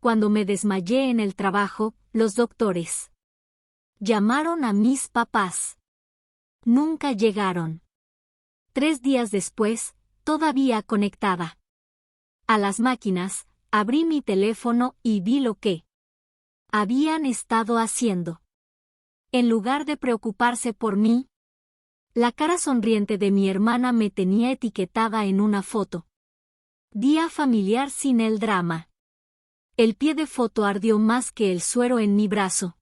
Cuando me desmayé en el trabajo, los doctores llamaron a mis papás. Nunca llegaron. 3 días después, todavía conectada a las máquinas, abrí mi teléfono y vi lo que habían estado haciendo. En lugar de preocuparse por mí, la cara sonriente de mi hermana me tenía etiquetada en una foto. Día familiar sin el drama. El pie de foto ardió más que el suero en mi brazo.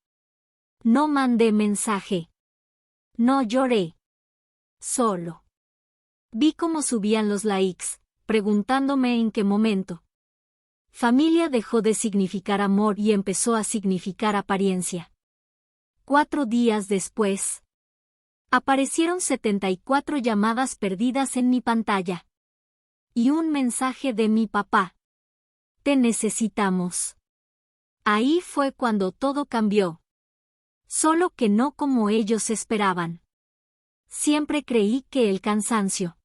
No mandé mensaje. No lloré. Solo vi cómo subían los likes, preguntándome en qué momento. Familia dejó de significar amor y empezó a significar apariencia. 4 días después, aparecieron 74 llamadas perdidas en mi pantalla. Y un mensaje de mi papá. Te necesitamos. Ahí fue cuando todo cambió. Solo que no como ellos esperaban. Siempre creí que el cansancio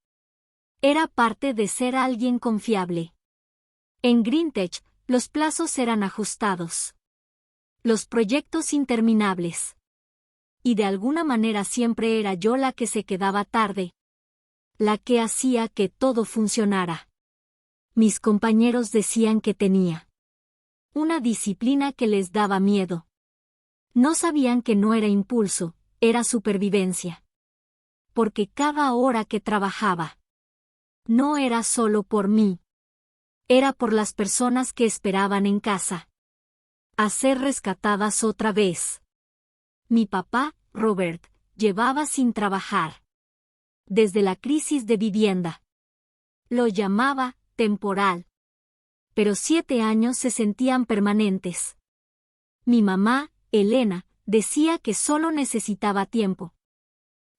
era parte de ser alguien confiable. En Greentech, los plazos eran ajustados. Los proyectos interminables. Y de alguna manera siempre era yo la que se quedaba tarde. La que hacía que todo funcionara. Mis compañeros decían que tenía una disciplina que les daba miedo. No sabían que no era impulso, era supervivencia. Porque cada hora que trabajaba no era solo por mí. Era por las personas que esperaban en casa. A ser rescatadas otra vez. Mi papá, Robert, llevaba sin trabajar desde la crisis de vivienda. Lo llamaba temporal. Pero 7 años se sentían permanentes. Mi mamá, Elena, decía que solo necesitaba tiempo.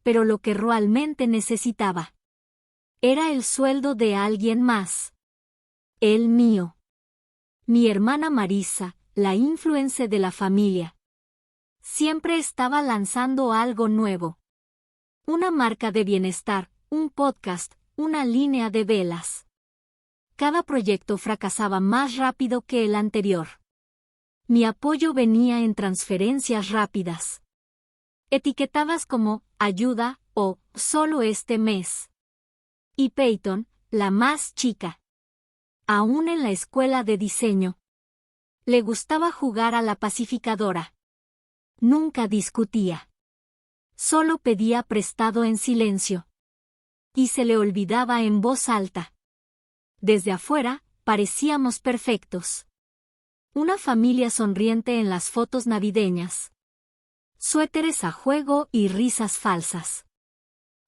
Pero lo que realmente necesitaba era el sueldo de alguien más. El mío. Mi hermana Marisa, la influencer de la familia, siempre estaba lanzando algo nuevo. Una marca de bienestar, un podcast, una línea de velas. Cada proyecto fracasaba más rápido que el anterior. Mi apoyo venía en transferencias rápidas, etiquetadas como ayuda o solo este mes. Y Peyton, la más chica, aún en la escuela de diseño, le gustaba jugar a la pacificadora. Nunca discutía. Solo pedía prestado en silencio. Y se le olvidaba en voz alta. Desde afuera, parecíamos perfectos. Una familia sonriente en las fotos navideñas. Suéteres a juego y risas falsas.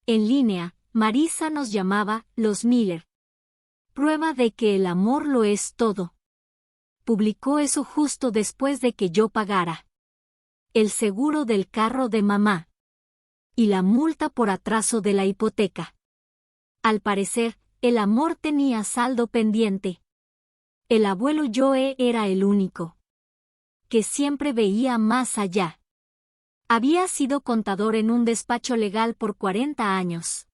En línea, Marisa nos llamaba los Miller. Prueba de que el amor lo es todo. Publicó eso justo después de que yo pagara el seguro del carro de mamá y la multa por atraso de la hipoteca. Al parecer, el amor tenía saldo pendiente. El abuelo Joe era el único que siempre veía más allá. Había sido contador en un despacho legal por 40 años.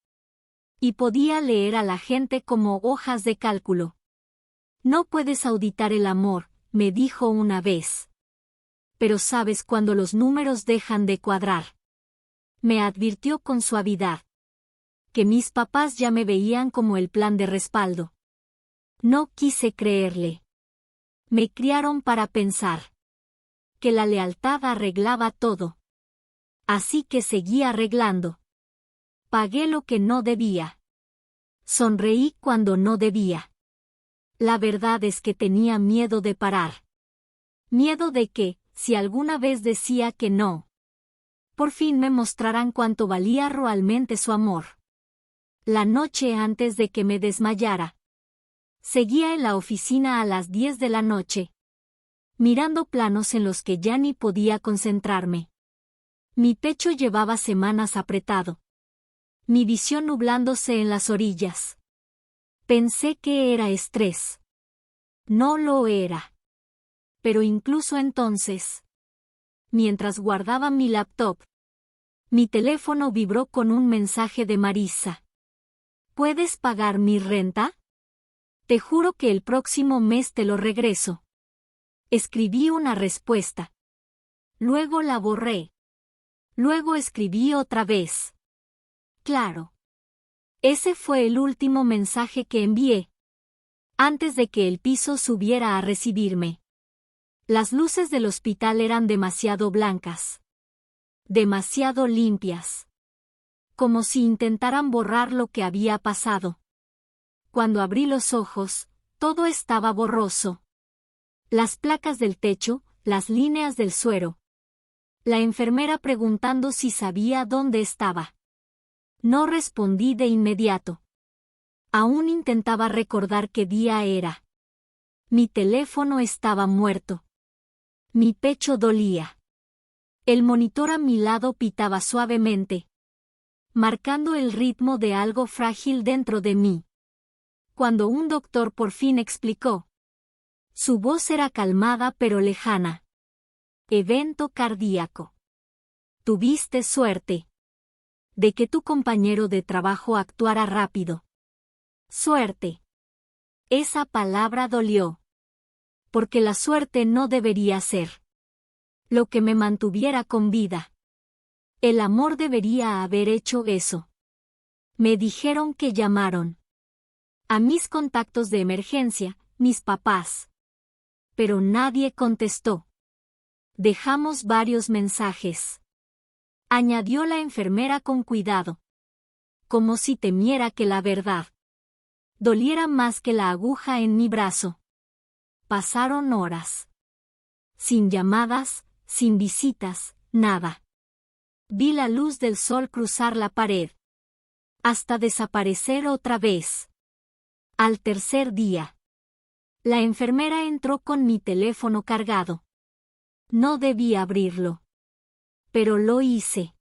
Y podía leer a la gente como hojas de cálculo. No puedes auditar el amor, me dijo una vez. Pero sabes cuando los números dejan de cuadrar. Me advirtió con suavidad. Que mis papás ya me veían como el plan de respaldo. No quise creerle. Me criaron para pensar que la lealtad arreglaba todo. Así que seguí arreglando. Pagué lo que no debía. Sonreí cuando no debía. La verdad es que tenía miedo de parar. Miedo de que, si alguna vez decía que no, por fin me mostraran cuánto valía realmente su amor. La noche antes de que me desmayara, seguía en la oficina a las 10 de la noche, mirando planos en los que ya ni podía concentrarme. Mi pecho llevaba semanas apretado. Mi visión nublándose en las orillas. Pensé que era estrés. No lo era. Pero incluso entonces, mientras guardaba mi laptop, mi teléfono vibró con un mensaje de Marisa. ¿Puedes pagar mi renta? Te juro que el próximo mes te lo regreso. Escribí una respuesta. Luego la borré. Luego escribí otra vez. Claro. Ese fue el último mensaje que envié. Antes de que el piso subiera a recibirme. Las luces del hospital eran demasiado blancas. Demasiado limpias. Como si intentaran borrar lo que había pasado. Cuando abrí los ojos, todo estaba borroso. Las placas del techo, las líneas del suero. La enfermera preguntando si sabía dónde estaba. No respondí de inmediato. Aún intentaba recordar qué día era. Mi teléfono estaba muerto. Mi pecho dolía. El monitor a mi lado pitaba suavemente, marcando el ritmo de algo frágil dentro de mí. Cuando un doctor por fin explicó. Su voz era calmada pero lejana. Evento cardíaco. Tuviste suerte. De que tu compañero de trabajo actuara rápido. Suerte. Esa palabra dolió. Porque la suerte no debería ser lo que me mantuviera con vida. El amor debería haber hecho eso. Me dijeron que llamaron a mis contactos de emergencia, mis papás. Pero nadie contestó. Dejamos varios mensajes. Añadió la enfermera con cuidado. Como si temiera que la verdad doliera más que la aguja en mi brazo. Pasaron horas. Sin llamadas, sin visitas, nada. Vi la luz del sol cruzar la pared. Hasta desaparecer otra vez. Al tercer día. La enfermera entró con mi teléfono cargado. No debí abrirlo. Pero lo hice.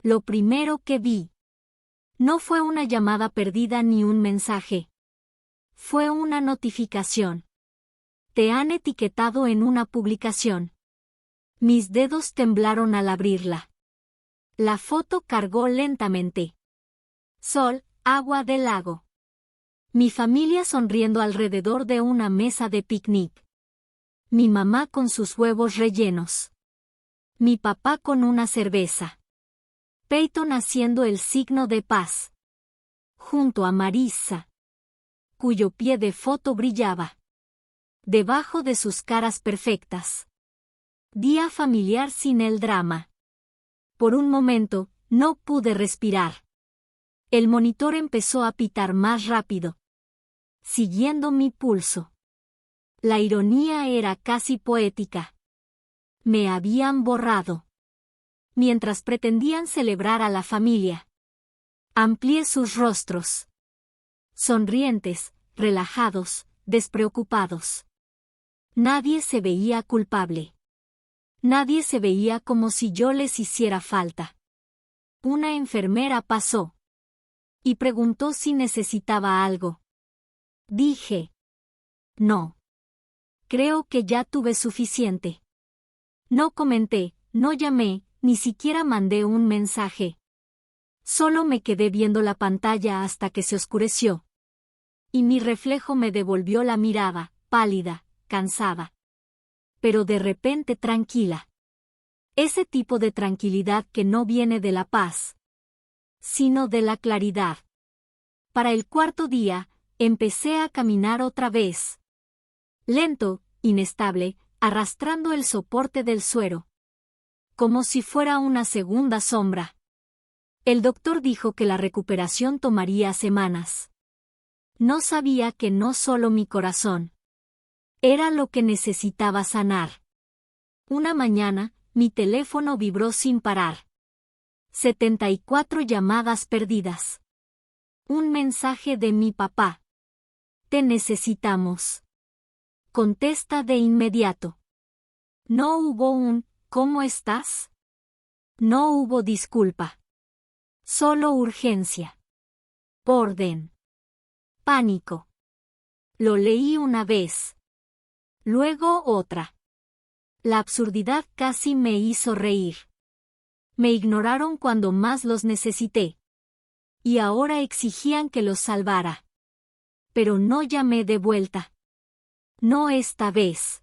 Lo primero que vi. No fue una llamada perdida ni un mensaje. Fue una notificación. Te han etiquetado en una publicación. Mis dedos temblaron al abrirla. La foto cargó lentamente. Sol, agua del lago. Mi familia sonriendo alrededor de una mesa de picnic. Mi mamá con sus huevos rellenos. Mi papá con una cerveza. Peyton haciendo el signo de paz. Junto a Marissa, cuyo pie de foto brillaba. Debajo de sus caras perfectas. Día familiar sin el drama. Por un momento, no pude respirar. El monitor empezó a pitar más rápido. Siguiendo mi pulso. La ironía era casi poética. Me habían borrado. Mientras pretendían celebrar a la familia. Amplié sus rostros. Sonrientes, relajados, despreocupados. Nadie se veía culpable. Nadie se veía como si yo les hiciera falta. Una enfermera pasó. Y preguntó si necesitaba algo. Dije. No. Creo que ya tuve suficiente. No comenté, no llamé, ni siquiera mandé un mensaje. Solo me quedé viendo la pantalla hasta que se oscureció. Y mi reflejo me devolvió la mirada, pálida, cansada. Pero de repente tranquila. Ese tipo de tranquilidad que no viene de la paz, sino de la claridad. Para el cuarto día, empecé a caminar otra vez. Lento, inestable, arrastrando el soporte del suero. Como si fuera una segunda sombra. El doctor dijo que la recuperación tomaría semanas. No sabía que no solo mi corazón era lo que necesitaba sanar. Una mañana, mi teléfono vibró sin parar. 74 llamadas perdidas. Un mensaje de mi papá. Te necesitamos. Contesta de inmediato. No hubo un ¿cómo estás? No hubo disculpa. Solo urgencia. Orden. Pánico. Lo leí una vez. Luego otra. La absurdidad casi me hizo reír. Me ignoraron cuando más los necesité. Y ahora exigían que los salvara. Pero no llamé de vuelta. No esta vez.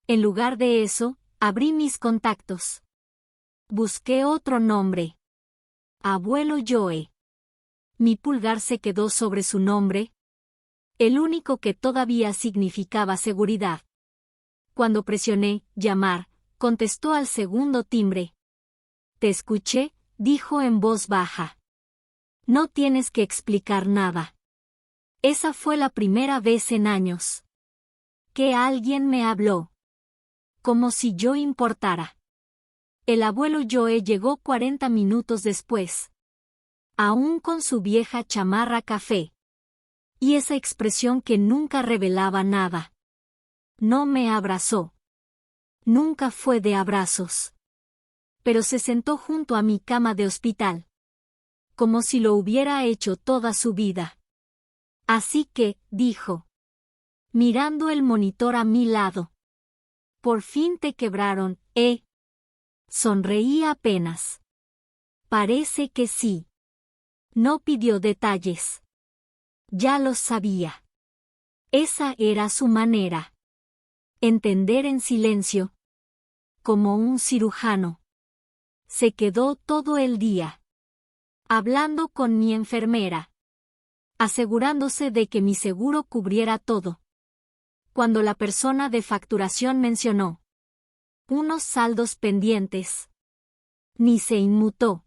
En lugar de eso, abrí mis contactos. Busqué otro nombre. Abuelo Joe. Mi pulgar se quedó sobre su nombre, el único que todavía significaba seguridad. Cuando presioné llamar, contestó al segundo timbre. Te escuché, dijo en voz baja. No tienes que explicar nada. Esa fue la primera vez en años que alguien me habló. Como si yo importara. El abuelo Joe llegó 40 minutos después. Aún con su vieja chamarra café. Y esa expresión que nunca revelaba nada. No me abrazó. Nunca fue de abrazos. Pero se sentó junto a mi cama de hospital. Como si lo hubiera hecho toda su vida. Así que, dijo. Mirando el monitor a mi lado. Por fin te quebraron, ¿eh? Sonreí apenas. Parece que sí. No pidió detalles. Ya los sabía. Esa era su manera. Entender en silencio. Como un cirujano. Se quedó todo el día. Hablando con mi enfermera. Asegurándose de que mi seguro cubriera todo. Cuando la persona de facturación mencionó unos saldos pendientes. Ni se inmutó.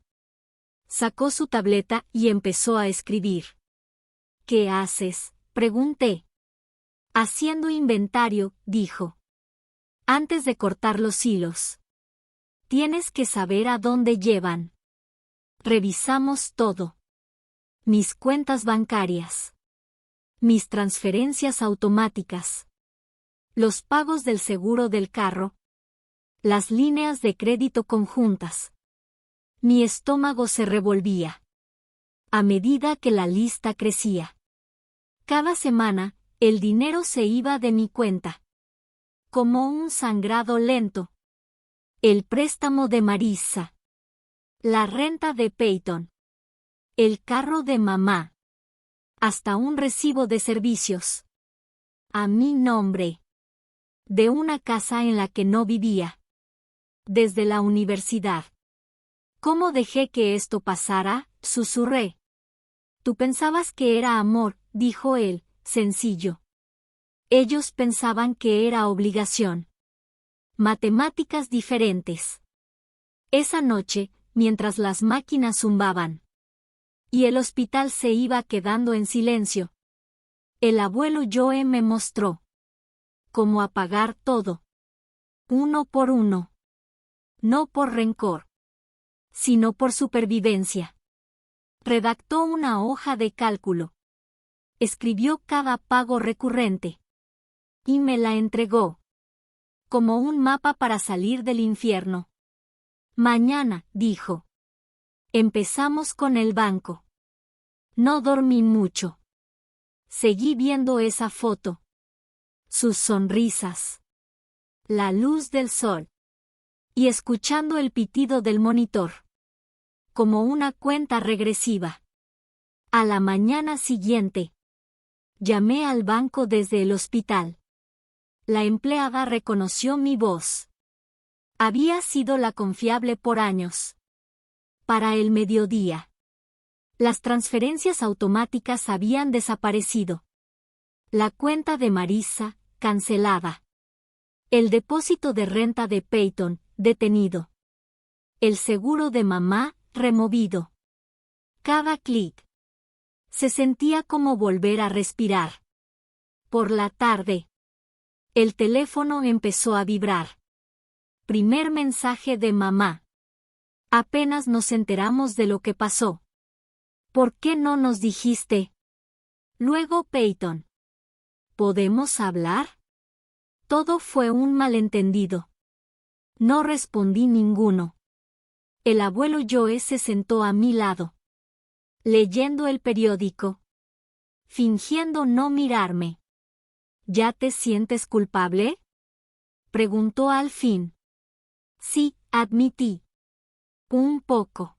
Sacó su tableta y empezó a escribir. ¿Qué haces?, pregunté. Haciendo inventario, dijo. Antes de cortar los hilos. Tienes que saber a dónde llevan. Revisamos todo. Mis cuentas bancarias. Mis transferencias automáticas. Los pagos del seguro del carro. Las líneas de crédito conjuntas. Mi estómago se revolvía. A medida que la lista crecía. Cada semana, el dinero se iba de mi cuenta. Como un sangrado lento. El préstamo de Marissa. La renta de Peyton. El carro de mamá. Hasta un recibo de servicios. A mi nombre. De una casa en la que no vivía. Desde la universidad. ¿Cómo dejé que esto pasara?, susurré. Tú pensabas que era amor, dijo él, sencillo. Ellos pensaban que era obligación. Matemáticas diferentes. Esa noche, mientras las máquinas zumbaban. Y el hospital se iba quedando en silencio. El abuelo Joe me mostró. Cómo apagar todo. Uno por uno. No por rencor. Sino por supervivencia. Redactó una hoja de cálculo. Escribió cada pago recurrente. Y me la entregó. Como un mapa para salir del infierno. Mañana, dijo. Empezamos con el banco. No dormí mucho. Seguí viendo esa foto. Sus sonrisas. La luz del sol. Y escuchando el pitido del monitor. Como una cuenta regresiva. A la mañana siguiente. Llamé al banco desde el hospital. La empleada reconoció mi voz. Había sido la confiable por años. Para el mediodía. Las transferencias automáticas habían desaparecido. La cuenta de Marissa, cancelada. El depósito de renta de Peyton, detenido. El seguro de mamá, removido. Cada clic. Se sentía como volver a respirar. Por la tarde. El teléfono empezó a vibrar. Primer mensaje de mamá. Apenas nos enteramos de lo que pasó. ¿Por qué no nos dijiste? Luego Peyton. ¿Podemos hablar? Todo fue un malentendido. No respondí ninguno. El abuelo Joe se sentó a mi lado. Leyendo el periódico. Fingiendo no mirarme. ¿Ya te sientes culpable?, preguntó al fin. Sí, admití. Un poco.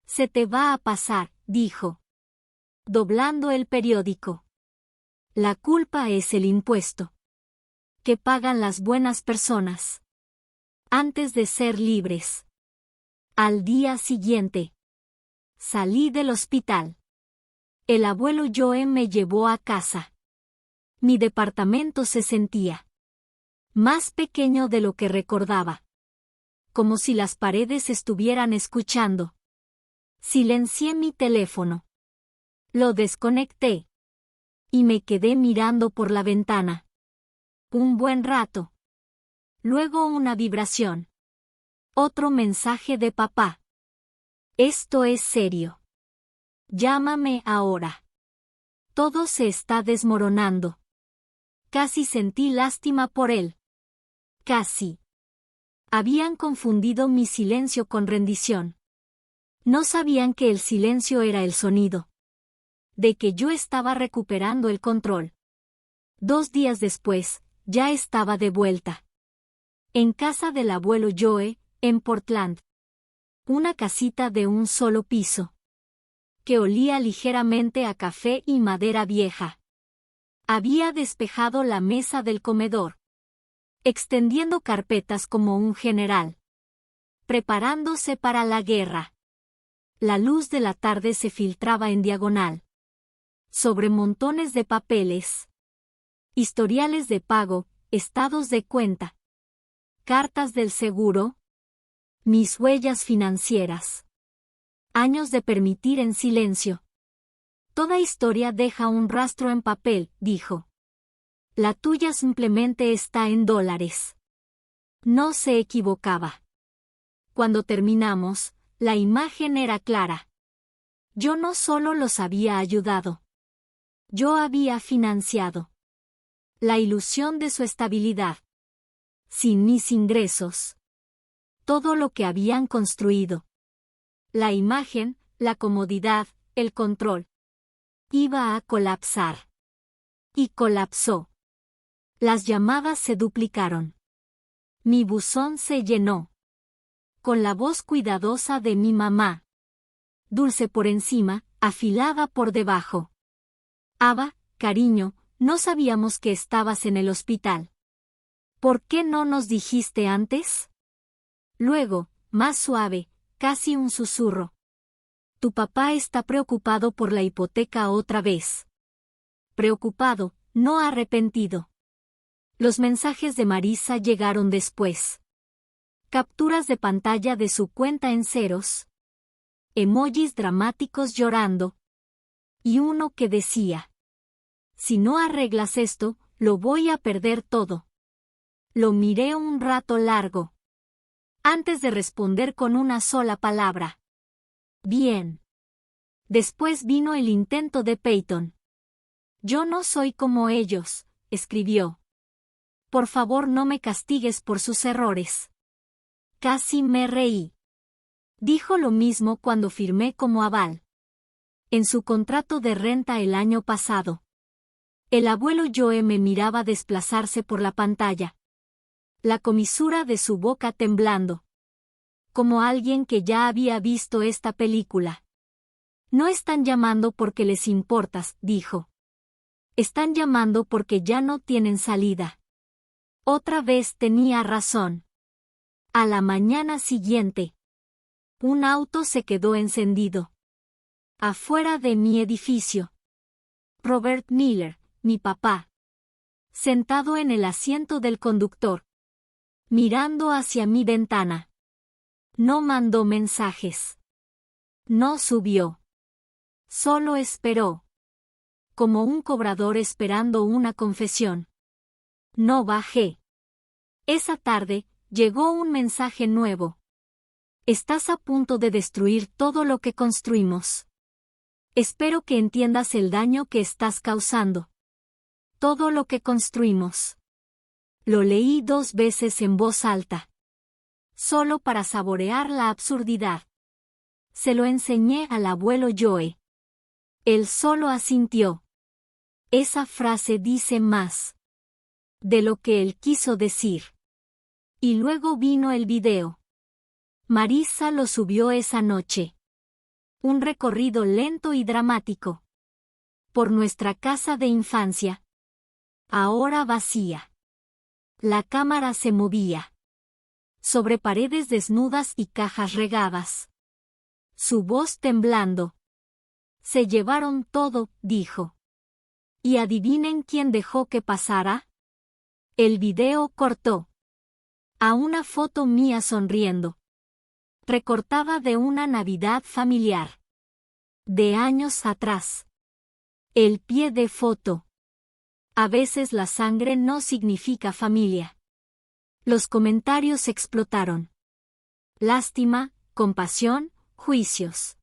Se te va a pasar, dijo. Doblando el periódico. La culpa es el impuesto. que pagan las buenas personas. Antes de ser libres. Al día siguiente. Salí del hospital. El abuelo Joe me llevó a casa. Mi departamento se sentía más pequeño de lo que recordaba. Como si las paredes estuvieran escuchando. Silencié mi teléfono. Lo desconecté. Y me quedé mirando por la ventana. Un buen rato. Luego una vibración. Otro mensaje de papá. Esto es serio. Llámame ahora. Todo se está desmoronando. Casi sentí lástima por él. Casi. Habían confundido mi silencio con rendición. No sabían que el silencio era el sonido. De que yo estaba recuperando el control. 2 días después, ya estaba de vuelta. En casa del abuelo Joe, en Portland. Una casita de un solo piso. Que olía ligeramente a café y madera vieja. Había despejado la mesa del comedor. Extendiendo carpetas como un general. Preparándose para la guerra. La luz de la tarde se filtraba en diagonal. Sobre montones de papeles. Historiales de pago, estados de cuenta. Cartas del seguro. Mis huellas financieras. Años de permitir en silencio. Toda historia deja un rastro en papel, dijo. La tuya simplemente está en dólares. No se equivocaba. Cuando terminamos, la imagen era clara. Yo no solo los había ayudado. Yo había financiado. La ilusión de su estabilidad. Sin mis ingresos. Todo lo que habían construido. La imagen, la comodidad, el control. Iba a colapsar. Y colapsó. Las llamadas se duplicaron. Mi buzón se llenó. Con la voz cuidadosa de mi mamá. Dulce por encima, afilada por debajo. Ava, cariño, no sabíamos que estabas en el hospital. ¿Por qué no nos dijiste antes? Luego, más suave, casi un susurro. Tu papá está preocupado por la hipoteca otra vez. Preocupado, no arrepentido. Los mensajes de Marisa llegaron después. Capturas de pantalla de su cuenta en ceros. Emojis dramáticos llorando. Y uno que decía: si no arreglas esto, lo voy a perder todo. Lo miré un rato largo. Antes de responder con una sola palabra. Bien. Después vino el intento de Peyton. Yo no soy como ellos, escribió. Por favor no me castigues por sus errores. Casi me reí. Dijo lo mismo cuando firmé como aval. En su contrato de renta el año pasado. El abuelo Joe me miraba desplazarse por la pantalla. La comisura de su boca temblando. Como alguien que ya había visto esta película. No están llamando porque les importas, dijo. Están llamando porque ya no tienen salida. Otra vez tenía razón. A la mañana siguiente. Un auto se quedó encendido. Afuera de mi edificio. Robert Miller, mi papá. Sentado en el asiento del conductor. Mirando hacia mi ventana. No mandó mensajes. No subió. Solo esperó. Como un cobrador esperando una confesión. No bajé. Esa tarde, llegó un mensaje nuevo. Estás a punto de destruir todo lo que construimos. Espero que entiendas el daño que estás causando. Todo lo que construimos. Lo leí 2 veces en voz alta. Solo para saborear la absurdidad. Se lo enseñé al abuelo Joe. Él solo asintió. Esa frase dice más de lo que él quiso decir. Y luego vino el video. Marisa lo subió esa noche. Un recorrido lento y dramático. Por nuestra casa de infancia. Ahora vacía. La cámara se movía. Sobre paredes desnudas y cajas regadas. Su voz temblando. Se llevaron todo, dijo. ¿Y adivinen quién dejó que pasara? El video cortó. A una foto mía sonriendo. Recortada de una Navidad familiar. De años atrás. El pie de foto. A veces la sangre no significa familia. Los comentarios explotaron. Lástima, compasión, juicios.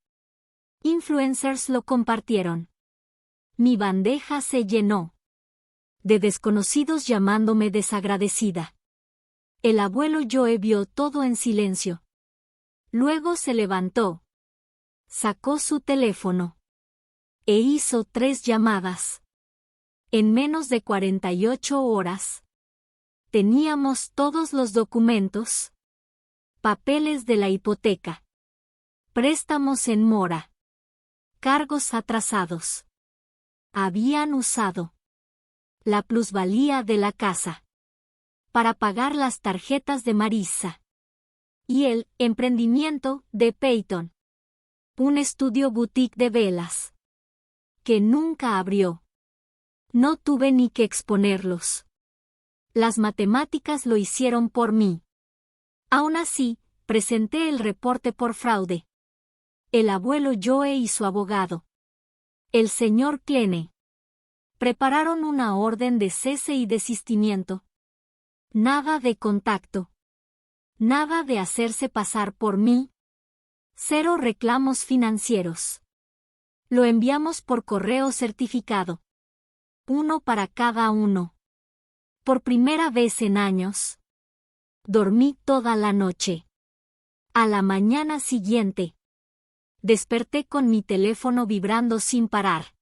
Influencers lo compartieron. Mi bandeja se llenó. De desconocidos llamándome desagradecida. El abuelo Joe vio todo en silencio. Luego se levantó. Sacó su teléfono. E hizo 3 llamadas. En menos de 48 horas. Teníamos todos los documentos. Papeles de la hipoteca. Préstamos en mora. Cargos atrasados. Habían usado la plusvalía de la casa para pagar las tarjetas de Marisa. Y el emprendimiento de Peyton. Un estudio boutique de velas. Que nunca abrió. No tuve ni que exponerlos. Las matemáticas lo hicieron por mí. Aún así, presenté el reporte por fraude. El abuelo Joe y su abogado, el señor Kleene, prepararon una orden de cese y desistimiento. Nada de contacto. Nada de hacerse pasar por mí. 0 reclamos financieros. Lo enviamos por correo certificado. 1 para cada uno. Por primera vez en años. Dormí toda la noche. A la mañana siguiente. Desperté con mi teléfono vibrando sin parar.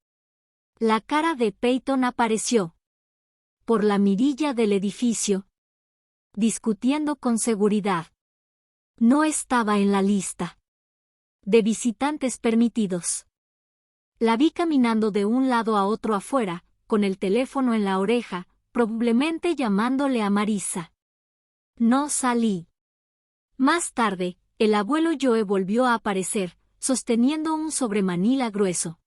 La cara de Peyton apareció. Por la mirilla del edificio. Discutiendo con seguridad. No estaba en la lista de visitantes permitidos. La vi caminando de un lado a otro afuera, con el teléfono en la oreja, probablemente llamándole a Marisa. No salí. Más tarde, el abuelo Joe volvió a aparecer, sosteniendo un sobremanila grueso.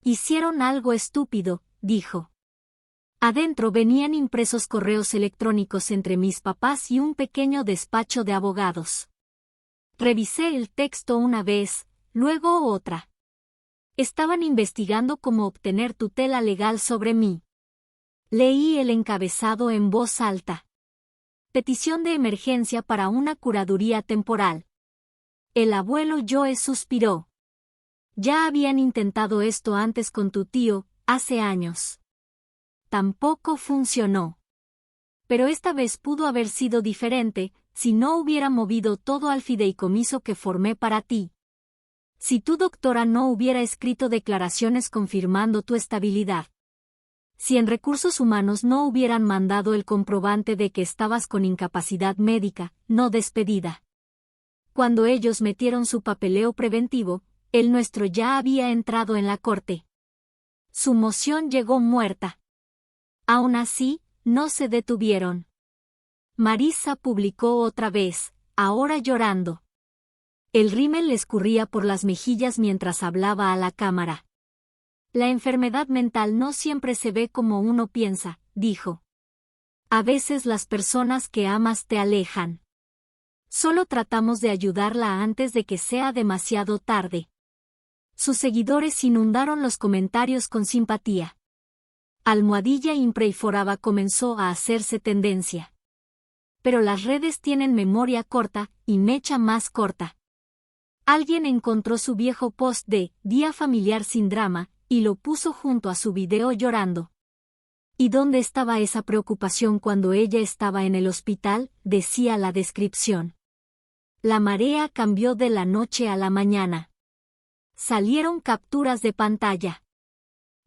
Hicieron algo estúpido, dijo. Adentro venían impresos correos electrónicos entre mis papás y un pequeño despacho de abogados. Revisé el texto una vez, luego otra. Estaban investigando cómo obtener tutela legal sobre mí. Leí el encabezado en voz alta. Petición de emergencia para una curaduría temporal. El abuelo Joe suspiró. Ya habían intentado esto antes con tu tío, hace años. Tampoco funcionó. Pero esta vez pudo haber sido diferente, si no hubiera movido todo al fideicomiso que formé para ti. Si tu doctora no hubiera escrito declaraciones confirmando tu estabilidad. Si en recursos humanos no hubieran mandado el comprobante de que estabas con incapacidad médica, no despedida. Cuando ellos metieron su papeleo preventivo, el nuestro ya había entrado en la corte. Su moción llegó muerta. Aún así, no se detuvieron. Marisa publicó otra vez, ahora llorando. El rímel le escurría por las mejillas mientras hablaba a la cámara. La enfermedad mental no siempre se ve como uno piensa, dijo. A veces las personas que amas te alejan. Solo tratamos de ayudarla antes de que sea demasiado tarde. Sus seguidores inundaron los comentarios con simpatía. Almohadilla Impreiforaba comenzó a hacerse tendencia. Pero las redes tienen memoria corta y mecha más corta. Alguien encontró su viejo post de Día Familiar sin Drama y lo puso junto a su video llorando. ¿Y dónde estaba esa preocupación cuando ella estaba en el hospital?, decía la descripción. La marea cambió de la noche a la mañana. Salieron capturas de pantalla.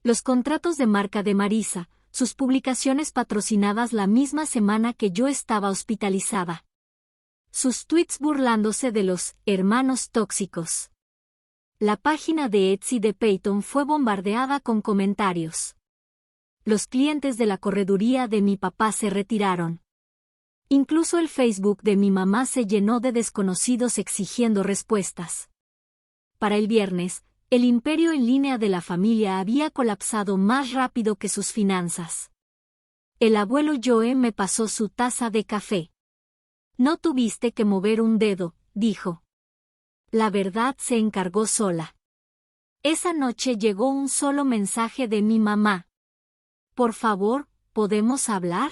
Los contratos de marca de Marisa, sus publicaciones patrocinadas la misma semana que yo estaba hospitalizada. Sus tweets burlándose de los hermanos tóxicos. La página de Etsy de Peyton fue bombardeada con comentarios. Los clientes de la correduría de mi papá se retiraron. Incluso el Facebook de mi mamá se llenó de desconocidos exigiendo respuestas. Para el viernes, el imperio en línea de la familia había colapsado más rápido que sus finanzas. El abuelo Joe me pasó su taza de café. No tuviste que mover un dedo, dijo. La verdad se encargó sola. Esa noche llegó un solo mensaje de mi mamá. Por favor, ¿podemos hablar?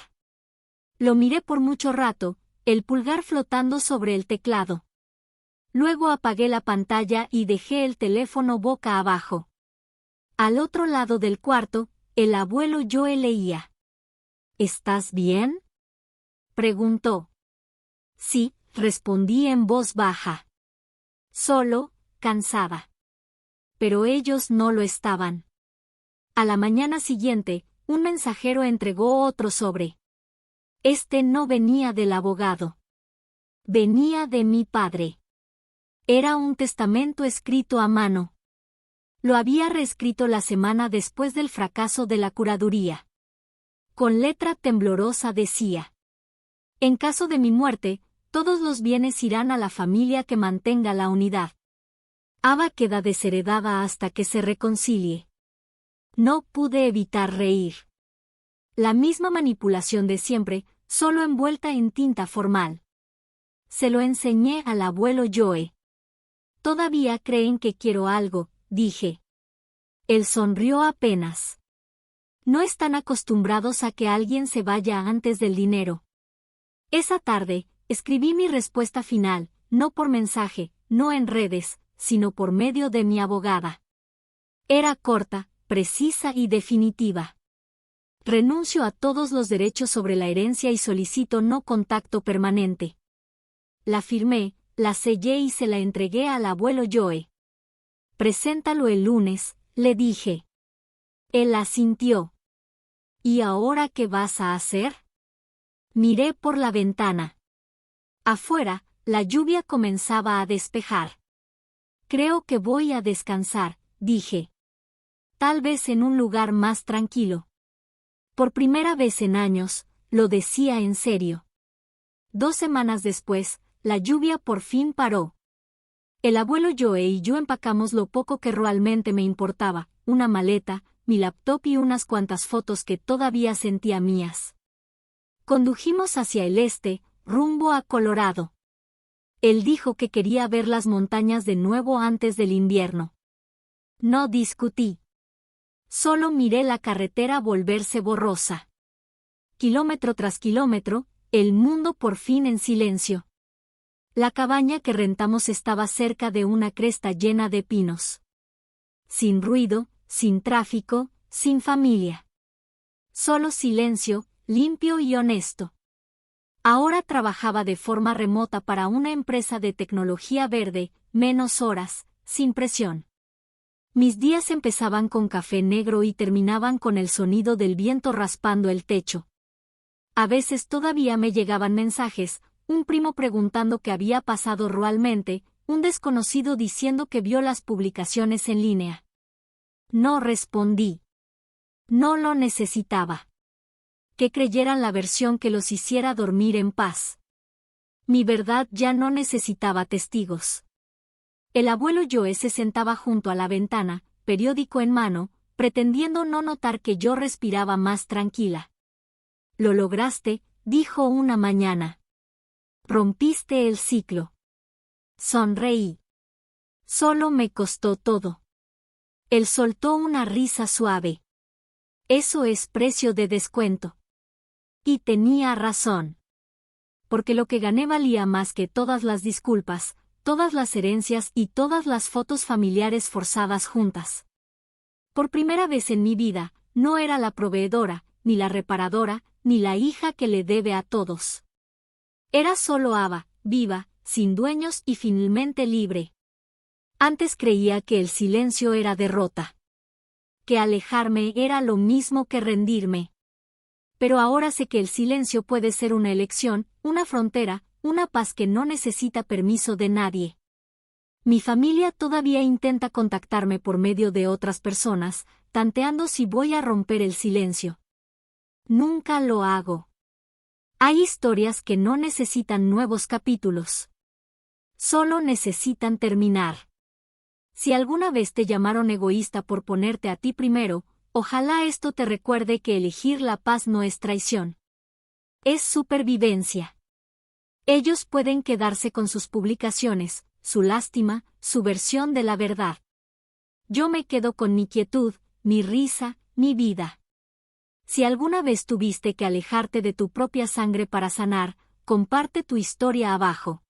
Lo miré por mucho rato, el pulgar flotando sobre el teclado. Luego apagué la pantalla y dejé el teléfono boca abajo. Al otro lado del cuarto, el abuelo Joe leía. ¿Estás bien?, preguntó. Sí, respondí en voz baja. Solo, cansada. Pero ellos no lo estaban. A la mañana siguiente, un mensajero entregó otro sobre. Este no venía del abogado. Venía de mi padre. Era un testamento escrito a mano. Lo había reescrito la semana después del fracaso de la curaduría. Con letra temblorosa decía: en caso de mi muerte, todos los bienes irán a la familia que mantenga la unidad. Ava queda desheredada hasta que se reconcilie. No pude evitar reír. La misma manipulación de siempre, solo envuelta en tinta formal. Se lo enseñé al abuelo Joe. Todavía creen que quiero algo, dije. Él sonrió apenas. No están acostumbrados a que alguien se vaya antes del dinero. Esa tarde, escribí mi respuesta final, no por mensaje, no en redes, sino por medio de mi abogada. Era corta, precisa y definitiva. Renuncio a todos los derechos sobre la herencia y solicito no contacto permanente. La firmé, la sellé y se la entregué al abuelo Joe. Preséntalo el lunes, le dije. Él asintió. ¿Y ahora qué vas a hacer? Miré por la ventana. Afuera, la lluvia comenzaba a despejar. Creo que voy a descansar, dije. Tal vez en un lugar más tranquilo. Por primera vez en años, lo decía en serio. 2 semanas después, la lluvia por fin paró. El abuelo Joe y yo empacamos lo poco que realmente me importaba, una maleta, mi laptop y unas cuantas fotos que todavía sentía mías. Condujimos hacia el este, rumbo a Colorado. Él dijo que quería ver las montañas de nuevo antes del invierno. No discutí. Solo miré la carretera volverse borrosa. Kilómetro tras kilómetro, el mundo por fin en silencio. La cabaña que rentamos estaba cerca de una cresta llena de pinos. Sin ruido, sin tráfico, sin familia. Solo silencio, limpio y honesto. Ahora trabajaba de forma remota para una empresa de tecnología verde, menos horas, sin presión. Mis días empezaban con café negro y terminaban con el sonido del viento raspando el techo. A veces todavía me llegaban mensajes, un primo preguntando qué había pasado realmente, un desconocido diciendo que vio las publicaciones en línea. No respondí. No lo necesitaba. Que creyeran la versión que los hiciera dormir en paz. Mi verdad ya no necesitaba testigos. El abuelo Joe se sentaba junto a la ventana, periódico en mano, pretendiendo no notar que yo respiraba más tranquila. Lo lograste, dijo una mañana. Rompiste el ciclo. Sonreí. Solo me costó todo. Él soltó una risa suave. Eso es precio de descuento. Y tenía razón. Porque lo que gané valía más que todas las disculpas, todas las herencias y todas las fotos familiares forzadas juntas. Por primera vez en mi vida, no era la proveedora, ni la reparadora, ni la hija que le debe a todos. Era solo Ava, viva, sin dueños y finalmente libre. Antes creía que el silencio era derrota. Que alejarme era lo mismo que rendirme. Pero ahora sé que el silencio puede ser una elección, una frontera, una paz que no necesita permiso de nadie. Mi familia todavía intenta contactarme por medio de otras personas, tanteando si voy a romper el silencio. Nunca lo hago. Hay historias que no necesitan nuevos capítulos. Solo necesitan terminar. Si alguna vez te llamaron egoísta por ponerte a ti primero, ojalá esto te recuerde que elegir la paz no es traición. Es supervivencia. Ellos pueden quedarse con sus publicaciones, su lástima, su versión de la verdad. Yo me quedo con mi quietud, mi risa, mi vida. Si alguna vez tuviste que alejarte de tu propia sangre para sanar, comparte tu historia abajo.